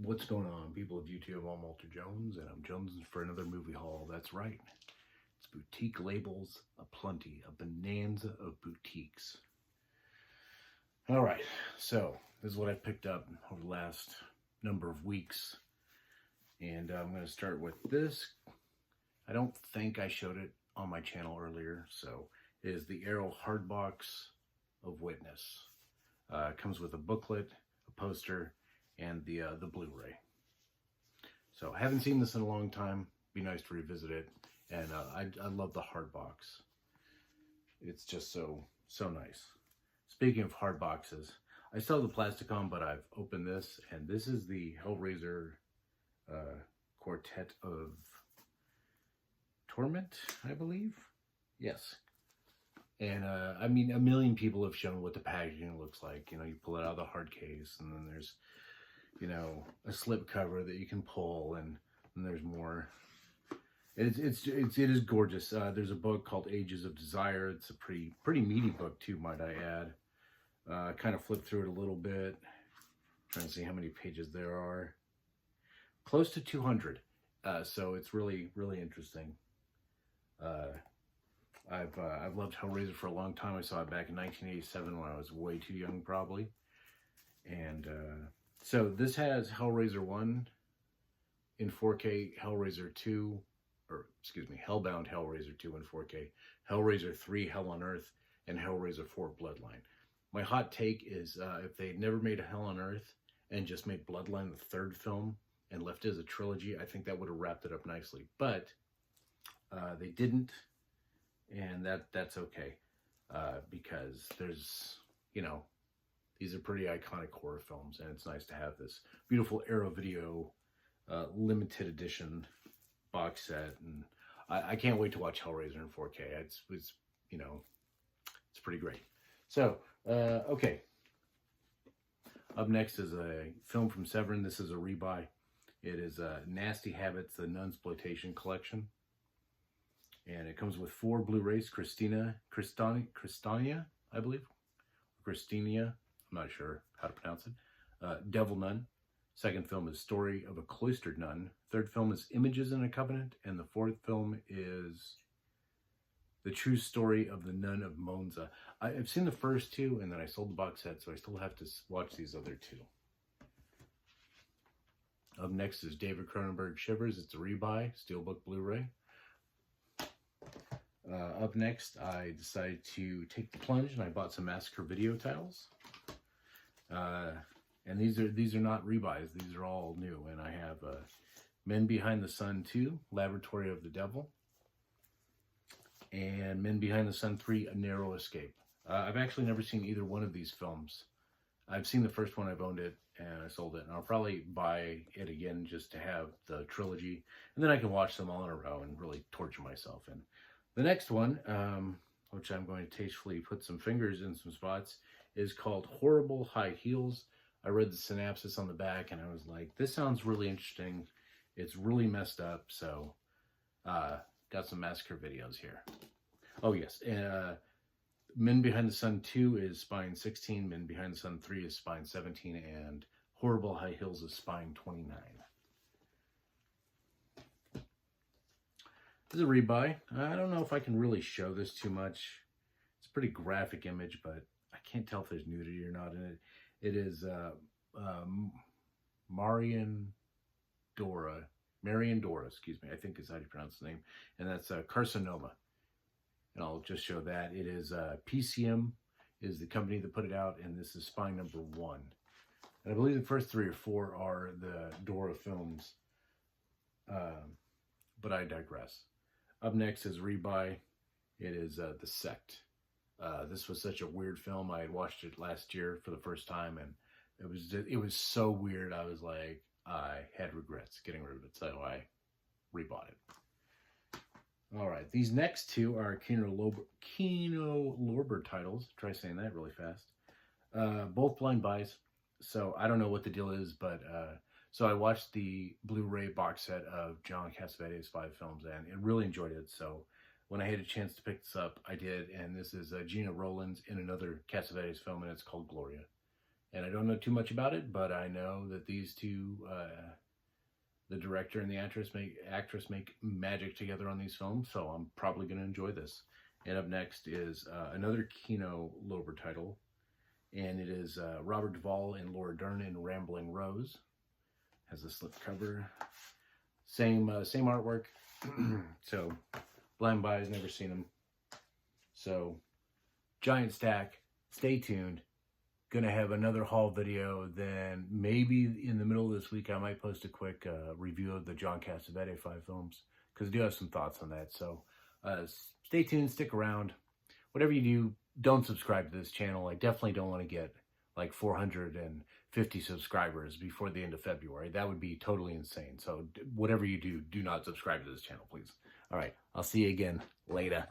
What's going on, people of YouTube? I'm Walter Jones, and I'm jonesing for another movie haul. That's right. It's boutique labels aplenty, a bonanza of boutiques. All right, so this is what I've picked up over the last number of weeks, and I'm going to start with this. I don't think I showed it on my channel earlier, so it is the Arrow Hardbox of Witness. It comes with a booklet, a poster, and the Blu-ray. So I haven't seen this in a long time. Be nice to revisit it, and I love the hard box. It's just so nice. Speaking of hard boxes, I still have the plastic on, but I've opened this, and this is the Hellraiser Quartet of Torment, I believe. Yes. And I mean, a million people have shown what the packaging looks like. You know, you pull it out of the hard case, and then there's, you know, a slip cover that you can pull, and there's more. It is gorgeous. There's a book called Ages of Desire. It's a pretty meaty book too, might I add. Kind of flipped through it a little bit, trying to see how many pages there are. Close to 200. So it's really interesting. I've loved Hellraiser for a long time. I saw it back in 1987 when I was way too young, probably. And so this has Hellraiser 1 in 4K, Hellraiser 2, or excuse me, Hellbound Hellraiser 2 in 4K, Hellraiser 3 Hell on Earth, and Hellraiser 4 Bloodline. My hot take is if they had never made a Hell on Earth and just made Bloodline the third film and left it as a trilogy, I think that would have wrapped it up nicely. But they didn't. And that's okay, because there's, you know, these are pretty iconic horror films, and it's nice to have this beautiful Arrow Video limited edition box set, and I can't wait to watch Hellraiser in 4K. It's you know, it's pretty great. So, okay. Up next is a film from Severin. This is a rebuy. It is Nasty Habits, the Nunsploitation Collection. And it comes with 4 Blu-rays, Christina, I believe. Christinia, I'm not sure how to pronounce it. Devil Nun. Second film is Story of a Cloistered Nun. Third film is Images in a Covenant. And the fourth film is The True Story of the Nun of Monza. I've seen the first 2, and then I sold the box set, so I still have to watch these other 2. Up next is David Cronenberg Shivers. It's a rebuy, Steelbook Blu-ray. Up next, I decided to take the plunge, and I bought some Massacre video titles. And these are not rebuys; these are all new. And I have Men Behind the Sun 2, Laboratory of the Devil, and Men Behind the Sun 3, A Narrow Escape. I've actually never seen either one of these films. I've seen the first one, I've owned it, and I sold it. And I'll probably buy it again just to have the trilogy, and then I can watch them all in a row and really torture myself. And the next one, which I'm going to tastefully put some fingers in some spots, is called Horrible High Heels. I read the synopsis on the back, and I was like, this sounds really interesting. It's really messed up, so got some Massacre videos here. Oh, yes. Men Behind the Sun 2 is spine 16, Men Behind the Sun 3 is spine 17, and Horrible High Heels is spine 29. This is a rebuy. I don't know if I can really show this too much. It's a pretty graphic image, but I can't tell if there's nudity or not in it. It is Marion Dora, excuse me, I think is how you pronounce the name. And that's Carcinoma. And I'll just show that. It is PCM is the company that put it out, and this is spine number 1. And I believe the first 3 or 4 are the Dora films, but I digress. Up next is rebuy. It is The Sect. This was such a weird film. I had watched it last year for the first time, and it was so weird. I was like, I had regrets getting rid of it, so I rebought it. All right, these next 2 are Kino Lorber titles. Try saying that really fast. Both blind buys, so I don't know what the deal is, but so I watched the Blu-ray box set of John Cassavetes' 5 films, and I really enjoyed it. So when I had a chance to pick this up, I did. And this is Gina Rowlands in another Cassavetes film, and it's called Gloria. And I don't know too much about it, but I know that these two, the director and the actress make magic together on these films, so I'm probably going to enjoy this. And up next is another Kino Lober title, and it is Robert Duvall and Laura Dern in Rambling Rose. Has a slipcover, same artwork. So Blind Buys, never seen them. So giant stack. Stay tuned. Gonna have another haul video. Then maybe in the middle of this week I might post a quick review of the John Cassavetes 5 films, because I do have some thoughts on that. So stay tuned, stick around. Whatever you do, don't subscribe to this channel. I definitely don't want to get like 450 subscribers before the end of February. That would be totally insane. So whatever you do, do not subscribe to this channel, please. All right, I'll see you again later.